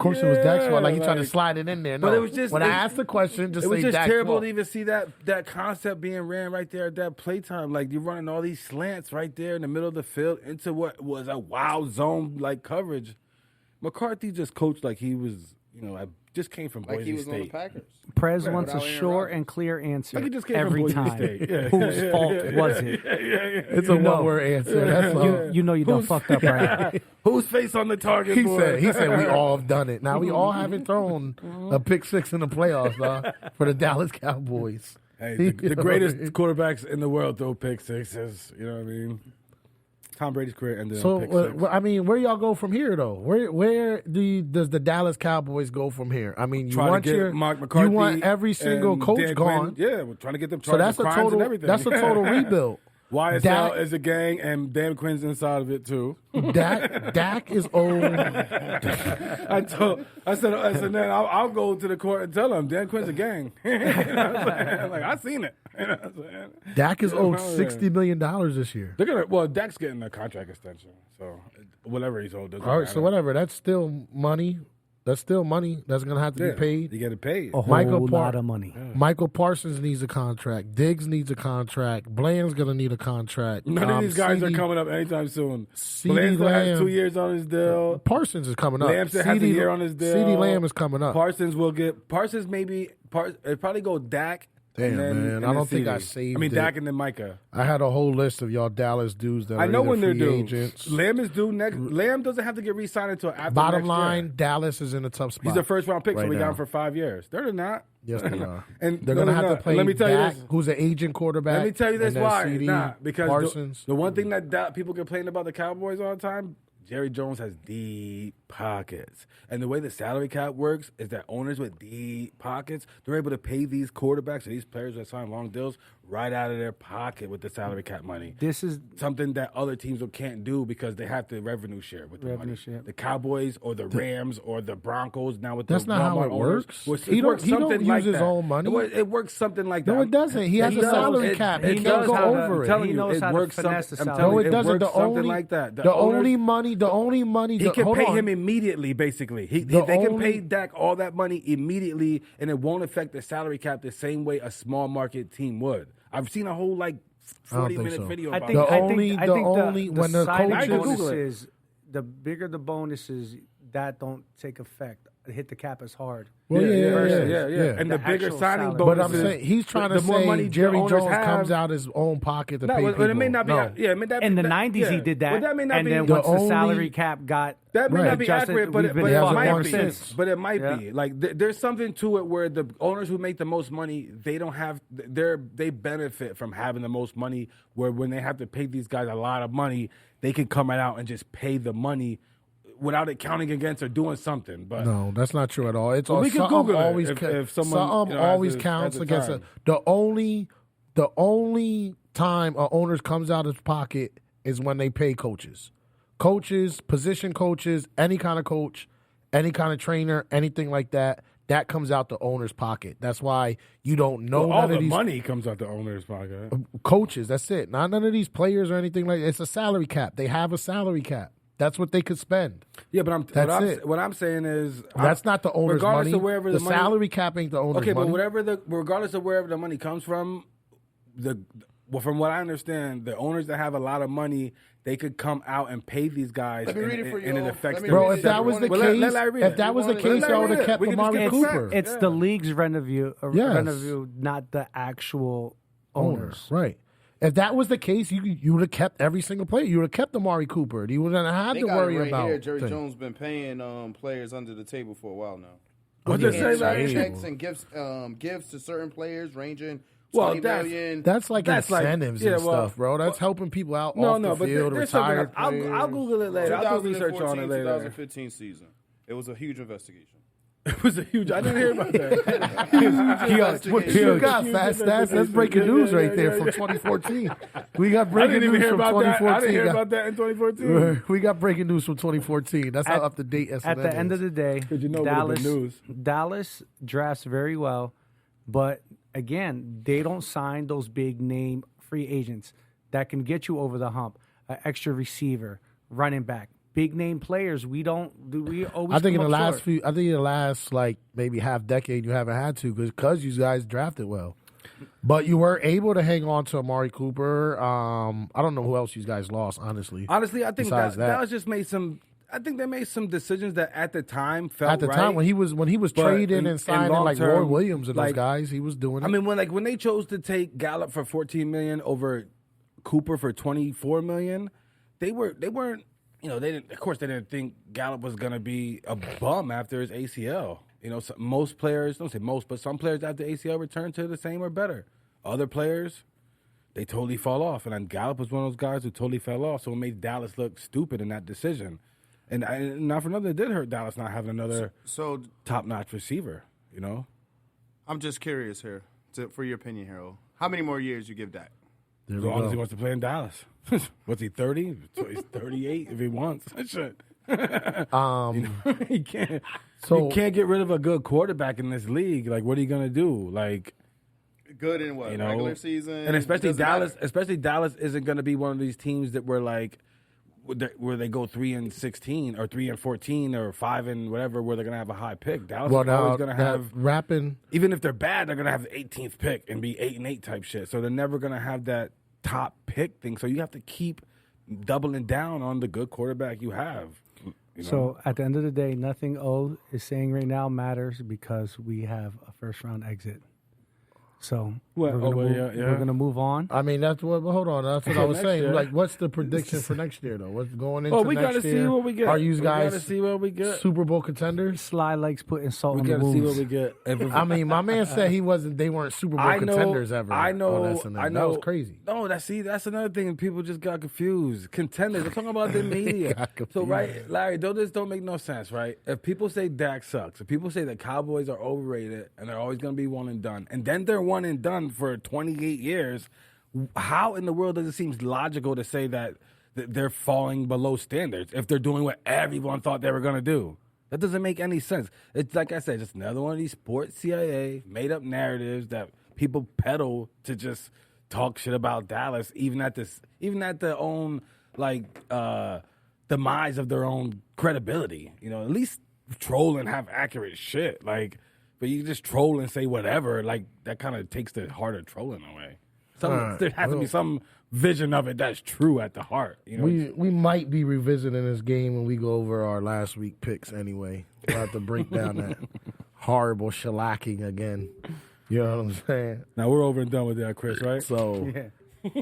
course, it was Dak's fault. Like, he tried to slide it in there. No. But it was just when I asked the question, just say Dak's fault. It was just terrible to even see that concept being ran right there at that playtime. Like, you're running all these slants right there in the middle of the field into what was a wild zone like coverage. McCarthy just coached like he was, I just came from Boise Like he was State. on the Packers. Prez wants a short and clear answer Like he just came every from Boise time. State. Yeah. Whose fault was it? It's a one-word answer. That's all. You know you done fucked up, right? Whose face on the target? He boy? said we all have done it. Now we all haven't thrown a pick six in the playoffs, for the Dallas Cowboys. Hey, the greatest quarterbacks in the world throw pick sixes. You know what I mean? Tom Brady's career ended on pick six. I mean, where y'all go from here, though? Where does the Dallas Cowboys go from here? I mean, you want Mark McCarthy, you want every single coach Dan gone. Quinn. Yeah, we're trying to get them So charged with crimes and everything. That's a total rebuild. YSL is a gang, and Dan Quinn's inside of it too. Dak is old. I said, man, I'll go to the court and tell him Dan Quinn's a gang. I seen it. Dak is owed $60 million this year. Dak's getting a contract extension, so whatever he's owed. All right, so whatever. That's still money. That's still money that's going to have to be paid. You get it paid. A whole lot of money. Yeah. Michael Parsons needs a contract. Diggs needs a contract. Bland's going to need a contract. None of these guys are coming up anytime soon. Bland still has 2 years on his deal. Parsons is coming up. Lamb still has a year on his deal. CeeDee Lamb is coming up. Parsons it'd probably go Dak. Damn, man. I don't think I saved it. Dak and then Micah. I had a whole list of y'all Dallas dudes that I know when they're due. Agents. Lamb is due next. Lamb doesn't have to get re-signed until after Bottom next line, year. Dallas is in a tough spot. He's a first-round pick, right so we now. got him for 5 years. They're not. Yes, they are. And they're going to have to play Let me tell Dak, you this. who's an agent quarterback. Let me tell you this why. CD, Because Parsons. the one thing that people complain about the Cowboys all the time, Jerry Jones has deep pockets. And the way the salary cap works is that owners with deep pockets, they're able to pay these quarterbacks or these players that sign long deals right out of their pocket with the salary cap money. This is something that other teams can't do because they have to revenue share with the money. The Cowboys or the Rams or the Broncos now with that's the not how it owners, works. He don't use his own money. It works something like that. No, it doesn't. He has a salary cap. He can't go over it. He knows how to finesse the salary. No, it doesn't. Something like that. The only money. He can pay him immediately. Basically, they can pay Dak all that money immediately, and it won't affect the salary cap the same way a small market team would. I've seen a whole 40-minute video about I it. think the signing bonuses, the bigger the bonuses, that don't take effect. Hit the cap as hard. Well, yeah. And the bigger signing bonuses. But I'm saying he's trying to say money Jerry Jones comes out his own pocket to pay people. It may not be. In the 90s, he did that. That may not and be. then once the salary cap got that may not be adjusted, accurate, but it might be. But it might Yeah. be. Like there's something to it where the owners who make the most money, they don't have. They benefit from having the most money. Where when they have to pay these guys a lot of money, they can come out and just pay the money without it counting against or doing something. But no, that's not true at all. It's we can something Google always if someone always counts against it. The only time a owner comes out of his pocket is when they pay coaches, position coaches, any kind of coach, any kind of trainer, anything like that. That comes out the owner's pocket. That's why you don't know all none the of these money comes out the owner's pocket. Coaches, that's it. Not none of these players or anything like that. It's a salary cap. They have a salary cap. That's what they could spend. Yeah, but what I'm saying is that's not the owner's money. Of wherever the salary cap ain't the owner's money. Okay, but regardless of wherever the money comes from, from what I understand, the owners that have a lot of money, they could come out and pay these guys. Let me read it for you. And it affects them. Bro, if that was the case, I would have kept Amari Cooper. It's the league's revenue, not the actual owners. Right. If that was the case, you would have kept every single player. You would have kept Amari Cooper. You wouldn't have had to worry about. Here, Jerry Jones been paying players under the table for a while now. What's it say? Checks and gifts to certain players ranging. That's like incentives and stuff, bro. That's helping people out off the field, retired players. I'll Google it later. I'll do research on it later. 2015 season. It was a huge investigation. It was a huge. I didn't hear about that. You got fast stats. That's breaking news right there from 2014. We got breaking news from 2014. I didn't hear about that in 2014. We got breaking news from 2014. That's how up to date SNN At the end of the day, Dallas drafts very well, but again, they don't sign those big name free agents that can get you over the hump. An extra receiver, running back, big name players. We always. I think in come the up last short. I think in the last like maybe half decade you haven't had to because you guys drafted well, but you were able to hang on to Amari Cooper. I don't know who else you guys lost. Honestly, I think besides that. Dallas just made some. I think they made some decisions that at the time felt at the right. time when he was but trading and signing like Roy long-term, Williams and those like, guys, he was doing it. I mean, when they chose to take Gallup for $14 million over Cooper for $24 million, they weren't. They didn't. Of course, they didn't think Gallup was going to be a bum after his ACL. Most players, don't say most, but some players after ACL return to the same or better. Other players, they totally fall off, and then Gallup was one of those guys who totally fell off. So it made Dallas look stupid in that decision. And not for nothing, it did hurt Dallas not having another top-notch receiver, I'm just curious here, for your opinion, Harold. How many more years you give Dak? As long as he wants to play in Dallas. What's he, 30? He's 38 if he wants. Shit. He can't. So- you can't get rid of a good quarterback in this league. Like, what are you going to do? Like, Good in what? Regular season? And especially Doesn't Dallas. matter. Especially Dallas isn't going to be one of these teams that were like, where they go 3-16 or 3-14 or 5 and whatever, where they're gonna have a high pick. Dallas is always gonna have rapping. Even if they're bad, they're gonna have the 18th pick and be 8-8 type shit. So they're never gonna have that top pick thing. So you have to keep doubling down on the good quarterback you have. So at the end of the day, nothing O is saying right now matters because we have a first round exit. So we're gonna move on. I mean, that's what. Hold on, that's what I was Next saying. year. Like, what's the prediction for next year, though? What's going into we next gotta year? see what we get. Are you We guys gotta see what we get. Super Bowl contenders? Sly likes putting salt We on the gotta see what wounds. we get. I mean, my man said he wasn't. They weren't Super Bowl contenders ever. I know. on SNL. I know. That was crazy. No, that's another thing. People just got confused. Contenders. I'm talking about the media. Got So confused. right, Larry, this don't make no sense, right? If people say Dak sucks, if people say the Cowboys are overrated and they're always going to be one and done, and then they're one and done for 28 years, how in the world does it seem logical to say that they're falling below standards if they're doing what everyone thought they were going to do? That doesn't make any sense. It's like I said, just another one of these sports CIA made up narratives that people peddle to just talk shit about Dallas, even at their own demise of their own credibility. At least troll and have accurate shit. But you just troll and say whatever. Like that kind of takes the heart of trolling away. There has to be some vision of it that's true at the heart. We might be revisiting this game when we go over our last week picks. Anyway, we'll have to break down that horrible shellacking again. You know what I'm saying? Now we're over and done with that, Chris. Right? So,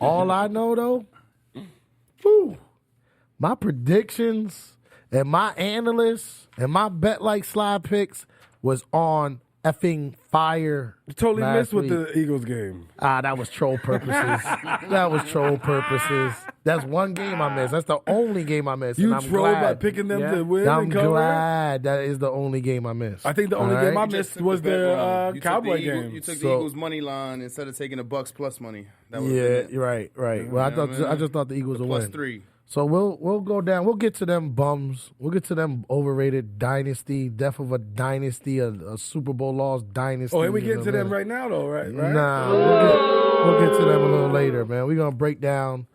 all I know though, my predictions and my analysts and my bet like slide picks was on effing fire. You totally last missed with week. the Eagles game. That was troll purposes. That was troll purposes. That's one game I missed. That's the only game I missed. You and I'm trolled by glad. picking them to win I'm and cover. glad that is the only game I missed. I think the only All game right? I missed was the Cowboy game. You took the So- Eagles money line instead of taking the Bucks plus money. That would've Yeah, been it. you're right. Well, I just thought the Eagles would Plus win. 3. So we'll go down. We'll get to them bums. We'll get to them overrated dynasty, death of a dynasty, a Super Bowl lost dynasty. Oh, and we getting to them right now, though, right? Nah, we'll get to them a little later, man. We're gonna break down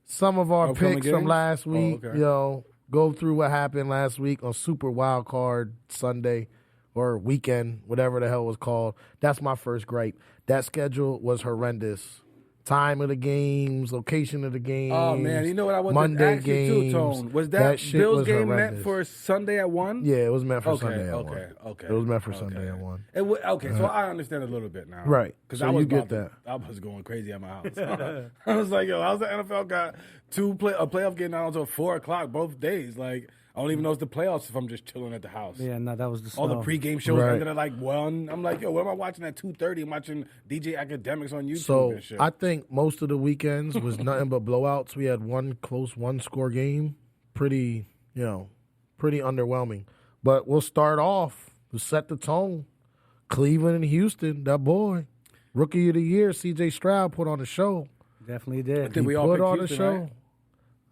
some of our Upcoming picks from games? last week. okay. Go through what happened last week on Super Wild Card Sunday or weekend, whatever the hell it was called. That's my first gripe. That schedule was horrendous. Time of the games, location of the games. Oh, man. You know what I wanted Monday to ask games. you, too, Tone? Was that shit Bills was game horrendous. meant for Sunday at 1? Yeah, it was meant for Okay, Sunday at okay, 1. okay. It was meant for Okay. Sunday at 1. Okay, so I understand a little bit now. Right. Because So I was you get about- that. I was going crazy at my house. I was like, yo, how's the NFL got a playoff game now until 4 o'clock both days? Like, I don't even know it's the playoffs if I'm just chilling at the house. Yeah, no, that was the All the snow. pregame shows Right. ended at like 1. I'm like, yo, what am I watching at 2:30? I'm watching DJ Academics on YouTube So and shit. I think most of the weekends was nothing but blowouts. We had one close one-score game. Pretty underwhelming. But we'll start off to set the tone. Cleveland and Houston, that boy. Rookie of the Year, C.J. Stroud put on the show. Definitely did. think we all put picked on Houston, the show. right?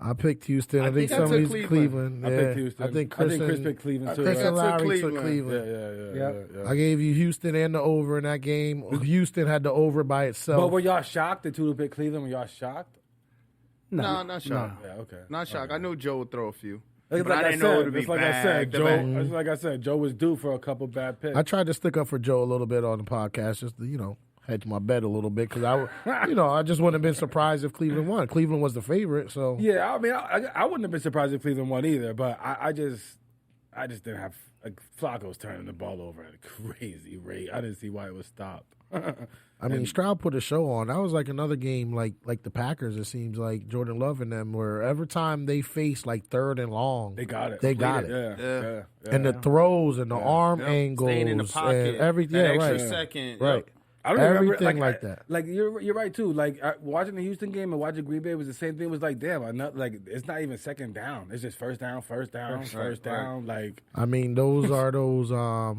I picked Houston. I think I somebody's took Cleveland. I Yeah. picked Houston. I think Chris Chris picked Cleveland, too, Chris right? and I took Larry took Cleveland. Cleveland. Yeah. I gave you Houston and the over in that game. Houston had the over by itself. But were y'all shocked? The two who picked Cleveland, were y'all shocked? No, not shocked. Yeah, okay. Not shocked. I knew Joe would throw a few. But I didn't know it would be back to back. It's like I said, Joe was due for a couple bad picks. I tried to stick up for Joe a little bit on the podcast, just to, hedge my bet a little bit because I just wouldn't have been surprised if Cleveland won. Cleveland was the favorite, so yeah. I mean, I wouldn't have been surprised if Cleveland won either, but I just didn't have Flacco's turning the ball over at a crazy rate. I didn't see why it was stopped. I mean, Stroud put a show on. That was like another game, like the Packers. It seems like Jordan Love and them, where every time they face like 3rd and long, they got it. They got it. Yeah. And the throws and the arm angles, staying in the pocket, and everything. that Yeah, extra second, right. I don't Everything remember, like that. Like you're right too. Like watching the Houston game and watching Green Bay was the same thing. It was like, damn, it's not even second down. It's just first down. Like, I mean, those are those.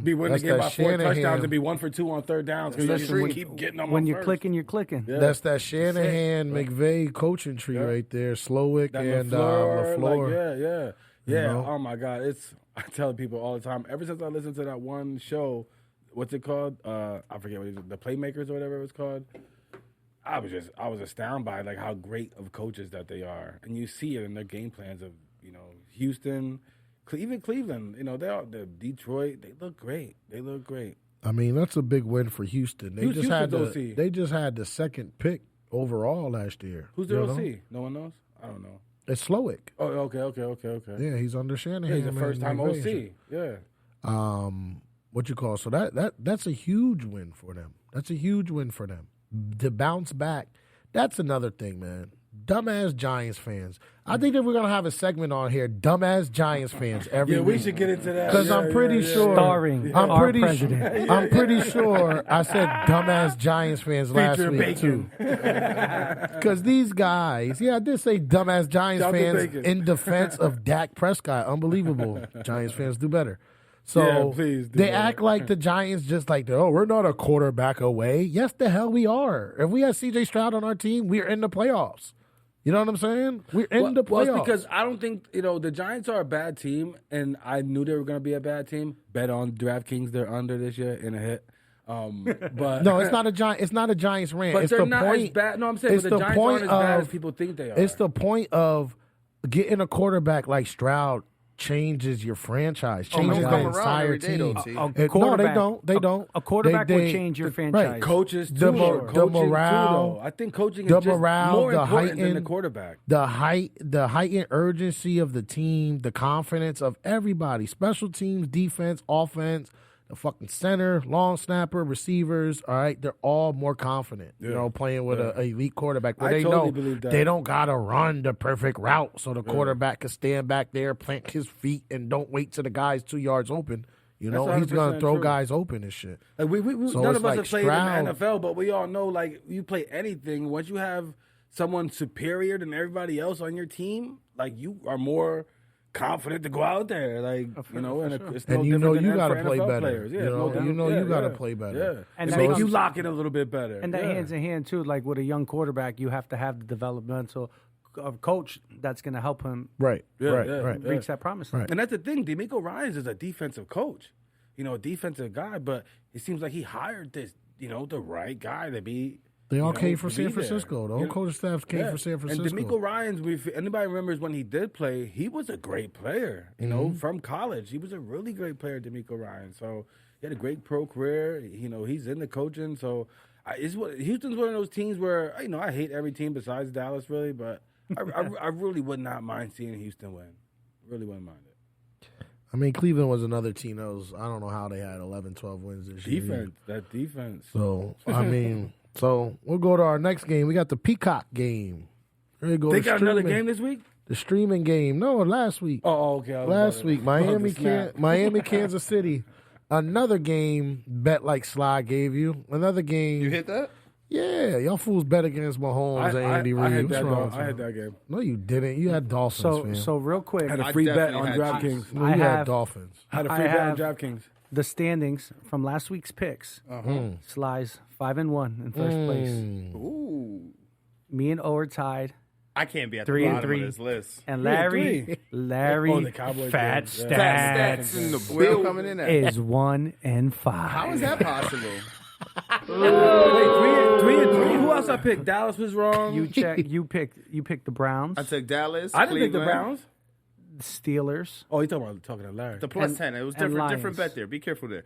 Be winning the game by 4 touchdowns Shanahan. and be 1 for 2 on third downs because you just keep getting them. When you're first. clicking, you're clicking. Yeah. That's that Shanahan McVay coaching tree right there. Slowick That and LaFleur, LaFleur. Yeah. know? Oh my God, I tell people all the time. Ever since I listened to that one show, what's it called? I forget what it is, the Playmakers or whatever it was called. I was astounded by like how great of coaches that they are, and you see it in their game plans of Houston, even Cleveland. The Detroit. They look great. I mean, that's a big win for Houston. They just had Houston's the OC. they just had the second pick overall last year. Who's their OC? No one knows. I don't know. It's Slowick. Oh, okay. Yeah, he's under Shanahan. Yeah, he's a man, first-time McVay. OC. Yeah. What you call? So that's a huge win for them. That's a huge win for them to bounce back. That's another thing, man. Dumbass Giants fans. I think that we're gonna have a segment on here. Dumbass Giants fans every week. We should get into that because I'm pretty sure. Starring our president. I'm pretty sure I said dumbass Giants fans last Feature week bacon. too. Because these guys, I did say dumbass Giants Dr. fans Bacon. in defense of Dak Prescott. Unbelievable. Giants fans do better. So Yeah, please do they that. act like the Giants just like, we're not a quarterback away. Yes, the hell we are. If we had C.J. Stroud on our team, we're in the playoffs. You know what I'm saying? We're in the playoffs. Well, it's because I don't think the Giants are a bad team, and I knew they were going to be a bad team. Bet on DraftKings they're under this year in a hit. But No, it's not a Giant. It's not a Giants rant. But it's they're the not point, as bad. No, I'm saying it's but the the Giants point aren't as bad of- as people think they are. It's the point of getting a quarterback like Stroud changes your franchise, changes he'll the come around entire every day, team. though, T. No, they don't. They don't. A quarterback They- would change your franchise. Right. coaches The too. mo- though. the Coaching too, morale- though. I think coaching the is just morale, more the important than the heightened- quarterback. The heightened urgency of the team, the confidence of everybody, special teams, defense, offense, the fucking center, long snapper, receivers. All right, they're all more confident. Playing with an elite quarterback where I they totally know believe that. they don't gotta run the perfect route, so the quarterback can stand back there, plant his feet, and don't wait till the guy's 2 yards open. He's gonna 100% throw true. guys open and shit. Like we So none it's of us like have played Stroud. in the NFL, but we all know like you play anything. Once you have someone superior than everybody else on your team, like you are more confident to go out there, like it's no And different you know than you that gotta for play NFL better. Players. Yeah, You know, no doubt. you know Yeah, you gotta yeah. play better. Yeah, And and that make goes- you lock in a little bit better. And that yeah. hands in hand too, like with a young quarterback, you have to have the developmental coach that's going to help him Right, Yeah, right, yeah. right. reach that promise line. Right. And that's the thing. D'Amico Ryans is a defensive coach, a defensive guy, but it seems like he hired this, the right guy to be. They all to came from be San there. Francisco. The whole coaching staff came from San Francisco. And D'Amico Ryans, if anybody remembers when he did play, he was a great player. From college, he was a really great player, D'Amico Ryans. So he had a great pro career. He's in the coaching. So Houston's one of those teams where I hate every team besides Dallas, really, but I really would not mind seeing Houston win. Really wouldn't mind it. I mean, Cleveland was another team that was, I don't know how they had 11, 12 wins this year. Defense. So, I mean, we'll go to our next game. We got the Peacock game. They got another game this week? The streaming game. No, last week. Oh, okay. Last week, Miami, Kansas City. Another game, bet like Sly gave you. Another game. You hit that? Yeah, y'all fools bet against Mahomes and Andy Reid. I had What's that, wrong with I you? had that game. No, you didn't. You had Dolphins, fam. So real quick, I had a I free bet definitely on had DraftKings. No, I you had have- Dolphins. I had a I free bet on have- DraftKings. the standings from last week's picks. Sly's 5-1 in first place. Ooh. Me and O are tied, I can't be at 3 the and bottom 3. of this list. and Three and Larry, three. Larry, Oh, the Cowboys fat game. Yeah. stats, Stats in the bill coming in at. is 1-5. How is that possible? Wait, 3-3. Who else I picked? Dallas was wrong. You picked the Browns. I took Dallas. I didn't pick the Cleveland. Browns. Steelers. Oh, you talking to Larry? The plus And- 10. It was and different Lions. bet there. Be careful there.